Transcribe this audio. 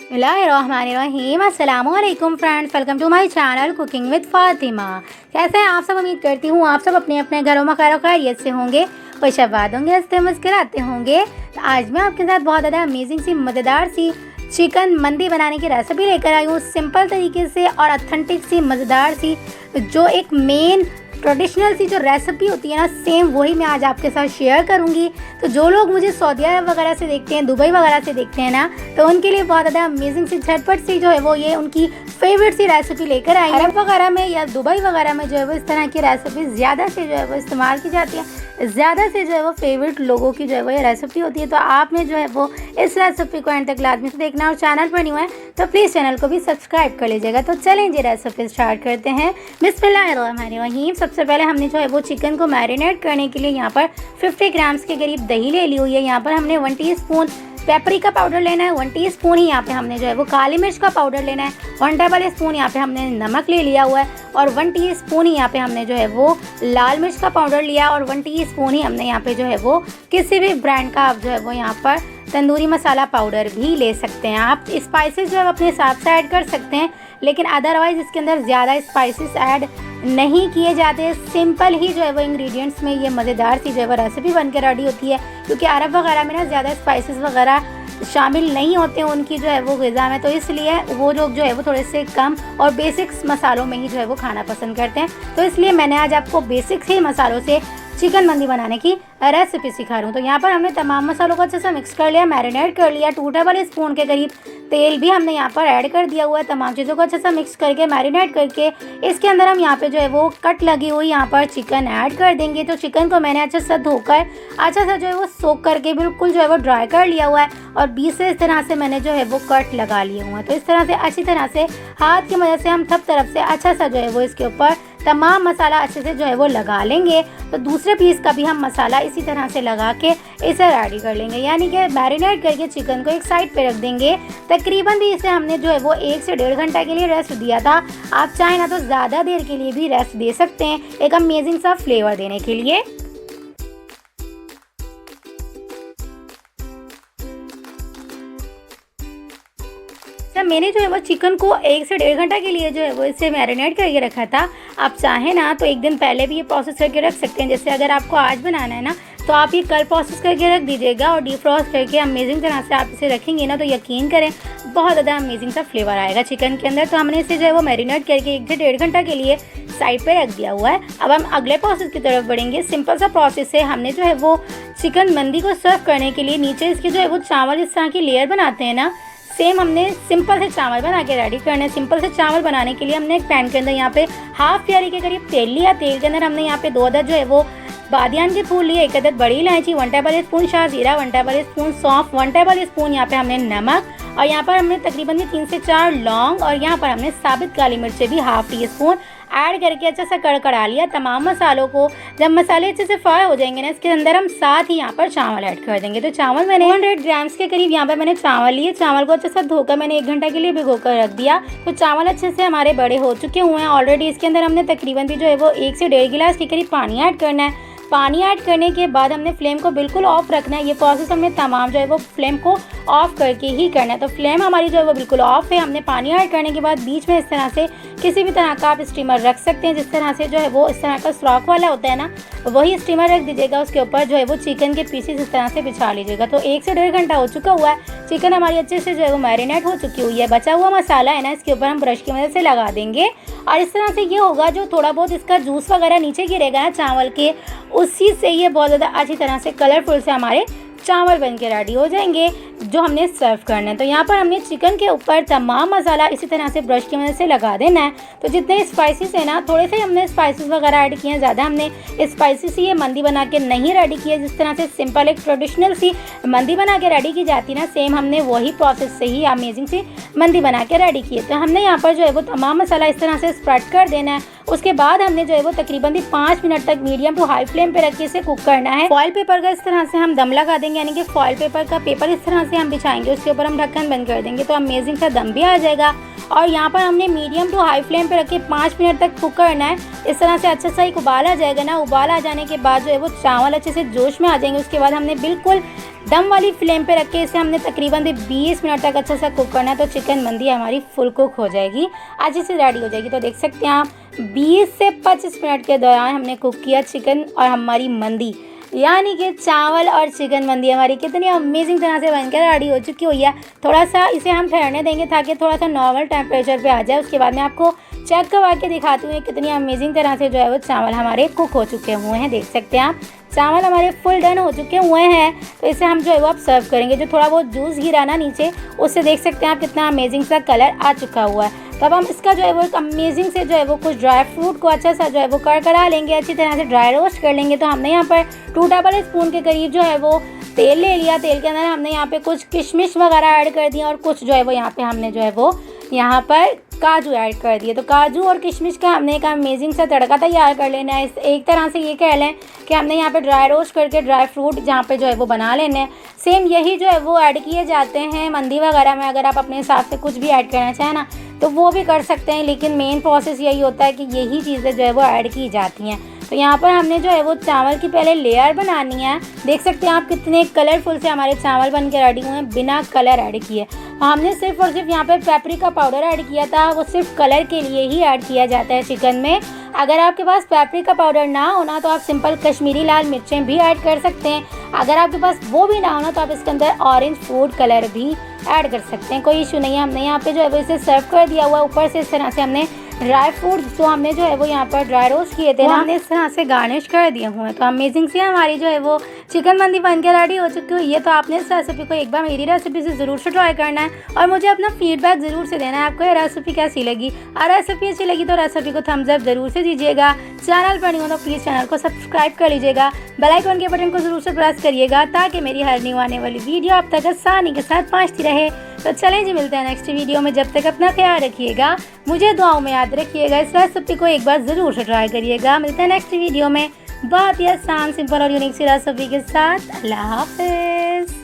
बिस्मिल्लाहिर्रहमानिर्रहीम। अस्सलामुअलैकुम friends, welcome to my channel cooking with Fatima. कैसे हैं आप सब? उम्मीद करती हूँ आप सब अपने अपने घरों में खैर खैरियत से होंगे, खुशआबाद होंगे, हंसते मुस्कुराते होंगे। तो आज मैं आपके साथ बहुत ज़्यादा अमेजिंग सी मज़ेदार सी चिकन मंदी बनाने की रेसिपी लेकर आई हूँ, सिंपल तरीके से और ऑथेंटिक सी मज़ेदार सी, जो एक मेन ट्रेडिशनल सी जो रेसिपी होती है ना, सेम वही मैं आज आपके साथ शेयर करूंगी। तो जो लोग मुझे सऊदी अरब वगैरह से देखते हैं, दुबई वगैरह से देखते हैं ना, तो उनके लिए बहुत ज़्यादा अमेजिंग सी झटपट सी जो है वो ये उनकी फेवरेट सी रेसिपी लेकर आई। अरब वगैरह में या दुबई वगैरह में जो है वो इस तरह की रेसिपी ज़्यादा से जो है वो इस्तेमाल की जाती है, ज़्यादा से जो है वो फेवरेट लोगों की जो है वो ये रेसिपी होती है। तो आपने जो है वो इस रेसिपी को एंड तक लाजमी से देखना, और चैनल पर न्यू है तो प्लीज़ चैनल को भी सब्सक्राइब कर लीजिएगा। तो चलें जी रेसिपी स्टार्ट करते हैं। बिस्मिल्लाहिर्रहमानिर्रहीम। सबसे पहले हमने जो है वो चिकन को मैरिनेट करने के लिए यहाँ पर 50 ग्राम्स के करीब दही ले ली हुई है। यहाँ पर हमने 1 टीस्पून पेपरिका पाउडर लेना है, 1 टीस्पून ही यहाँ पे हमने जो है वो काली मिर्च का पाउडर लेना है, 1 टेबल स्पून यहाँ पे हमने नमक ले लिया हुआ है, और 1 टीस्पून ही यहाँ पे हमने जो है वो लाल मिर्च का पाउडर लिया, और 1 टीस्पून ही हमने यहाँ पे जो है वो किसी भी ब्रांड का आप जो है वो यहाँ पर तंदूरी मसाला पाउडर भी ले सकते हैं। आप स्पाइसेस जो है अपने हिसाब से ऐड कर सकते हैं, लेकिन अदरवाइज़ इसके अंदर ज़्यादा स्पाइसेस ऐड नहीं किए जाते। सिंपल ही जो है वो इंग्रेडिएंट्स में ये मज़ेदार सी जो है वो रेसिपी बन के रेडी होती है, क्योंकि अरब वगैरह में ना ज़्यादा स्पाइसेस वगैरह शामिल नहीं होते हैं उनकी जो है वो ग़िज़ा में, तो इसलिए वो लोग जो है वो थोड़े से कम और बेसिक्स मसालों में ही जो है वो खाना पसंद करते हैं। तो इसलिए मैंने आज आपको बेसिक्स ही मसालों से चिकन मंदी बनाने की रेसिपी सिखा रही हूँ। तो यहाँ पर हमने तमाम मसालों को अच्छे से मिक्स कर लिया, मैरिनेट कर लिया। 2 टेबल स्पून के करीब तेल भी हमने यहाँ पर ऐड कर दिया हुआ है। तमाम चीज़ों को अच्छे से मिक्स करके मैरिनेट करके इसके अंदर हम यहाँ पे जो है वो कट लगी हुई यहाँ पर चिकन ऐड कर देंगे। तो चिकन को मैंने अच्छे से धोकर अच्छा सा जो है वो सोक करके बिल्कुल जो है वो ड्राई कर लिया हुआ है, और बीच से इस तरह से मैंने जो है वो कट लगा लिए हुए हैं। तो इस तरह से अच्छी तरह से हाथ की मदद से हम सब तरफ से अच्छा सा जो है वो इसके ऊपर तमाम मसाला अच्छे से जो है वो लगा लेंगे। तो दूसरे पीस का भी हम मसाला इसी तरह से लगा के इसे रेडी कर लेंगे, यानी कि मैरिनेट करके चिकन को एक साइड पे रख देंगे। तकरीबन भी इसे हमने जो है वो 1 से 1.5 घंटा के लिए रेस्ट दिया था। आप चाहें ना तो ज़्यादा देर के लिए भी रेस्ट दे सकते हैं, एक अमेजिंग सा फ्लेवर देने के लिए। मैंने जो है वो चिकन को 1 से 1.5 घंटा के लिए जो है वो इसे मैरिनेट करके रखा था। आप चाहें ना तो एक दिन पहले भी ये प्रोसेस करके रख सकते हैं। जैसे अगर आपको आज बनाना है ना, तो आप ये कल प्रोसेस करके रख दीजिएगा, और डीफ्रॉस्ट करके अमेजिंग तरह से आप इसे रखेंगे ना, तो यकीन करें बहुत ज़्यादा अमेजिंग सा फ्लेवर आएगा चिकन के अंदर। तो हमने इसे जो है वो मैरिनेट करके 1 से 1.5 घंटा के लिए साइड पे रख दिया हुआ है। अब हम अगले प्रोसेस की तरफ बढ़ेंगे। सिंपल सा प्रोसेस है। हमने जो है वो चिकन मंदी को सर्व करने के लिए नीचे इसके जो है वो चावल इस तरह की लेयर बनाते हैं ना, सेम हमने सिंपल से चावल बना के रेडी करना है। सिंपल से चावल बनाने के लिए हमने एक पैन के अंदर यहाँ पे हाफ प्याली के करीब तेल लिया। तेल के अंदर हमने यहाँ पे 2 अदद जो है वो बादियान के फूल लिए, 1 अदद बड़ी इलायची, 1 टेबल स्पून शाहजीरा, 1 टेबल स्पून सौंफ, 1 टेबल स्पून यहाँ पे हमने नमक, और यहाँ पर हमने तकरीबन 3 से 4 लौंग, और यहाँ पर हमने साबित काली मिर्चें भी हाफ टी स्पून ऐड करके अच्छा सा कड़कड़ा लिया तमाम मसालों को। जब मसाले अच्छे से फ्राई हो जाएंगे ना, इसके अंदर हम साथ ही यहाँ पर चावल ऐड कर देंगे। तो चावल मैंने 100 ग्राम्स के करीब यहाँ पर मैंने चावल लिए। चावल को अच्छे से धोकर मैंने 1 घंटा के लिए भिगो कर रख दिया। तो चावल अच्छे से हमारे बड़े हो चुके हुए हैं ऑलरेडी। इसके अंदर हमने तकरीबन भी जो है वो 1 से 1.5 गिलास के करीब पानी ऐड करना है। पानी ऐड करने के बाद हमने फ्लेम को बिल्कुल ऑफ रखना है। ये प्रोसेस हमने तमाम जो है वो फ्लेम को ऑफ करके ही करना है। तो फ्लेम हमारी जो है वो बिल्कुल ऑफ है। हमने पानी ऐड करने के बाद बीच में इस तरह से किसी भी तरह का आप स्टीमर रख सकते हैं, जिस तरह से जो है वो इस तरह का स्लॉक वाला होता है ना, वही स्टीमर रख दीजिएगा। उसके ऊपर जो है वो चिकन के पीसेस इस तरह से बिछा लीजिएगा। तो 1 से 1.5 घंटा हो चुका हुआ है। चिकन हमारी अच्छे से जो है वो मैरिनेट हो चुकी हुई है। बचा हुआ मसाला है ना, इसके ऊपर हम ब्रश की मदद से लगा देंगे, और इस तरह से ये होगा जो थोड़ा बहुत इसका जूस वगैरह नीचे गिरेगा ना चावल के, उसी से ये बहुत ज़्यादा अच्छी तरह से कलरफुल से हमारे चावल बन के रेडी हो जाएंगे जो हमने सर्व करना है। तो यहाँ पर हमने चिकन के ऊपर तमाम मसाला इसी तरह से ब्रश की मदद से लगा देना है। तो जितने स्पाइसेस है ना, थोड़े से हमने स्पाइसेस वगैरह ऐड किए हैं, ज़्यादा हमने स्पाइसेस ये मंदी बना के नहीं रेडी किया। जिस तरह से सिंपल एक ट्रेडिशनल सी मंदी बना के रेडी की जाती है ना, सेम हमने वही प्रोसेस से ही अमेजिंग सी मंदी बना के रेडी की है। तो हमने यहाँ पर जो है वो तमाम मसाला इस तरह से स्प्रेड कर देना है। उसके बाद हमने जो है वो तकरीबन 5 मिनट तक मीडियम टू हाई फ्लेम पे रख के इसे कुक करना है। फॉइल पेपर का इस तरह से हम दम लगा देंगे, यानी कि फॉइल पेपर का पेपर इस तरह से हम बिछाएंगे, उसके ऊपर हम ढक्कन बंद कर देंगे, तो अमेजिंग सा दम भी आ जाएगा। और यहाँ पर हमने मीडियम टू हाई फ्लेम पे रख के 5 मिनट तक कुक करना है। इस तरह से अच्छा सा एक उबाल आ जाएगा ना, उबाल आ जाने के बाद जो है वो चावल अच्छे से जोश में आ जाएंगे। उसके बाद हमने बिल्कुल दम वाली फ्लेम पे रख के इसे हमने तकरीबन 20 मिनट तक अच्छा सा कुक करना है। तो चिकन मंदी हमारी फुल कुक हो जाएगी, अच्छे से रेडी हो जाएगी। तो देख सकते हैं आप 20 से 25 मिनट के दौरान हमने कुक किया चिकन और हमारी मंदी, यानी कि चावल और चिकन मंदी हमारी कितनी अमेजिंग तरह से बनकर रेडी हो चुकी हुई है। थोड़ा सा इसे हम ठहरने देंगे ताकि थोड़ा सा नॉर्मल टेम्परेचर पे आ जाए। उसके बाद मैं आपको चेक करवा के दिखाती हूँ कितनी अमेजिंग तरह से जो है वो चावल हमारे कुक हो चुके हुए हैं। देख सकते हैं आप चावल हमारे फुल डन हो चुके हुए हैं। तो इसे हम जो है वो अब सर्व करेंगे। जो थोड़ा बहुत जूस गिरा ना नीचे, उससे देख सकते हैं आप कितना अमेजिंग सा कलर आ चुका हुआ है। तब हम इसका जो है वो एक अमेजिंग से जो है वो कुछ ड्राई फ्रूट को अच्छा सा जो है वो करा लेंगे, अच्छी तरह से ड्राई रोस्ट कर लेंगे। तो हमने यहाँ पर 2 टेबल स्पून के करीब जो है वो तेल ले लिया। तेल के अंदर हमने यहाँ पे कुछ किशमिश वगैरह ऐड कर दिया और कुछ जो है वो यहाँ पे हमने जो है वो यहाँ पर काजू ऐड कर दिए। तो काजू और किशमिश का हमने एक अमेजिंग सा तड़का तैयार कर लेना है। एक तरह से ये कह लें कि हमने यहाँ पे ड्राई रोस्ट करके ड्राई फ्रूट जहाँ पे जो है वो बना लेने हैं। सेम यही जो है वो ऐड किए जाते हैं मंदी वगैरह में। अगर आप अपने हिसाब से कुछ भी ऐड करना चाहें ना तो वो भी कर सकते हैं, लेकिन मेन प्रोसेस यही होता है कि यही चीज़ें जो है वो ऐड की जाती हैं। तो यहाँ पर हमने जो है वो चावल की पहले लेयर बनानी है। देख सकते हैं आप कितने कलरफुल से हमारे चावल बन के रेडी हुए हैं बिना कलर ऐड किए। हमने सिर्फ और सिर्फ यहाँ पे पेपरिका पाउडर ऐड किया था, वो सिर्फ कलर के लिए ही ऐड किया जाता है चिकन में। अगर आपके पास पेपरिका पाउडर ना होना तो आप सिंपल कश्मीरी लाल मिर्चें भी ऐड कर सकते हैं। अगर आपके पास वो भी ना होना तो आप इसके अंदर ऑरेंज फूड कलर भी ऐड कर सकते हैं, कोई इशू नहीं है। हमने यहाँ पे जो है वो इसे सर्व कर दिया हुआ। ऊपर से इस तरह से हमने ड्राई फ्रूट जो हमने जो है वो यहाँ पर ड्राई रोस्ट किए थे ना, हमने इस तरह से गार्निश कर दिए हुए हैं। तो अमेजिंग सी हमारी जो है वो चिकन मंदी बन के रेडी हो चुकी हुई है। तो आपने इस रेसिपी को एक बार मेरी रेसिपी से ज़रूर से ट्राई करना है और मुझे अपना फीडबैक ज़रूर से देना है आपको ये रेसिपी कैसी लगी। और रेसिपी अच्छी लगी तो रेसिपी को थम्स अप ज़रूर से दीजिएगा। चैनल पर नहीं हो तो प्लीज़ चैनल को सब्सक्राइब कर लीजिएगा। बेल आइकन के बटन को ज़रूर से प्रेस करिएगा ताकि मेरी हर न्यू आने वाली वीडियो आप तक आसानी के साथ पहुँचती रहे। तो चलें जी, मिलते हैं नेक्स्ट वीडियो में। जब तक अपना ख्याल रखिएगा, मुझे दुआओं में याद रखिएगा। इस रेसिपी को एक बार ज़रूर से ट्राई करिएगा। मिलते हैं नेक्स्ट वीडियो में बहुत ही आसान, सिंपल और यूनिक सी रेसिपी के साथ। अल्लाह हाफ़िज़।